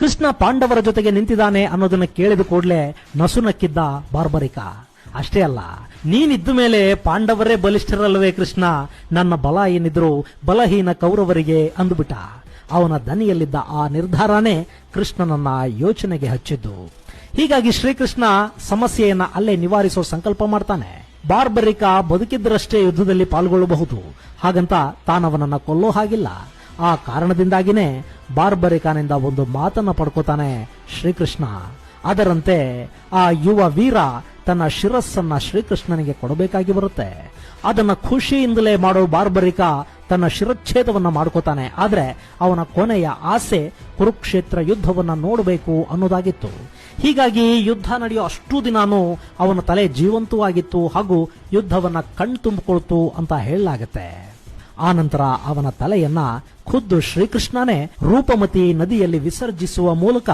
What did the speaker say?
ಕೃಷ್ಣ ಪಾಂಡವರ ಜೊತೆಗೆ ನಿಂತಿದ್ದಾನೆ ಅನ್ನೋದನ್ನ ಕೇಳಿದ ಕೂಡಲೇ ನಸುನಕ್ಕಿದ್ದ ಬಾರ್ಬರಿಕ. ಅಷ್ಟೇ ಅಲ್ಲ, ನೀನಿದ್ದ ಮೇಲೆ ಪಾಂಡವರೇ ಬಲಿಷ್ಠರಲ್ವೇ ಕೃಷ್ಣ, ನನ್ನ ಬಲ ಏನಿದ್ರು ಬಲಹೀನ ಕೌರವರಿಗೆ ಅಂದುಬಿಟ್ಟ. ಅವನ ದನಿಯಲ್ಲಿದ್ದ ಆ ನಿರ್ಧಾರನೇ ಕೃಷ್ಣನನ್ನ ಯೋಚನೆಗೆ ಹಚ್ಚಿದ್ದು. ಹೀಗಾಗಿ ಶ್ರೀಕೃಷ್ಣ ಸಮಸ್ಯೆಯನ್ನ ಅಲ್ಲೇ ನಿವಾರಿಸೋ ಸಂಕಲ್ಪ ಮಾಡ್ತಾನೆ. ಬಾರ್ಬರಿಕ ಬದುಕಿದ್ದರಷ್ಟೇ ಯುದ್ಧದಲ್ಲಿ ಪಾಲ್ಗೊಳ್ಳಬಹುದು, ಹಾಗಂತ ತಾನವನನ್ನ ಕೊಲ್ಲೋ ಹಾಗಿಲ್ಲ. ಆ ಕಾರಣದಿಂದಾಗಿನೇ ಬಾರ್ಬರಿಕನಿಂದ ಒಂದು ಮಾತನ್ನ ಪಡ್ಕೋತಾನೆ ಶ್ರೀಕೃಷ್ಣ. ಅದರಂತೆ ಆ ಯುವ ವೀರ ತನ್ನ ಶಿರಸ್ಸನ್ನ ಶ್ರೀಕೃಷ್ಣನಿಗೆ ಕೊಡಬೇಕಾಗಿ ಬರುತ್ತೆ. ಅದನ್ನ ಖುಷಿಯಿಂದಲೇ ಮಾಡೋ ಬಾರ್ಬರಿಕ ತನ್ನ ಶಿರಚ್ಛೇದವನ್ನ ಮಾಡ್ಕೋತಾನೆ. ಆದ್ರೆ ಅವನ ಕೊನೆಯ ಆಸೆ ಕುರುಕ್ಷೇತ್ರ ಯುದ್ಧವನ್ನ ನೋಡಬೇಕು ಅನ್ನೋದಾಗಿತ್ತು. ಹೀಗಾಗಿ ಯುದ್ಧ ನಡೆಯೋ ಅಷ್ಟೂ ದಿನಾನೂ ಅವನ ತಲೆ ಜೀವಂತವಾಗಿತ್ತು ಹಾಗೂ ಯುದ್ಧವನ್ನ ಕಣ್ತುಂಬಿಕೊಳ್ತು ಅಂತ ಹೇಳಲಾಗತ್ತೆ. ಆನಂತರ ಅವನ ತಲೆಯನ್ನ ಖುದ್ದು ಶ್ರೀಕೃಷ್ಣನೇ ರೂಪಮತಿ ನದಿಯಲ್ಲಿ ವಿಸರ್ಜಿಸುವ ಮೂಲಕ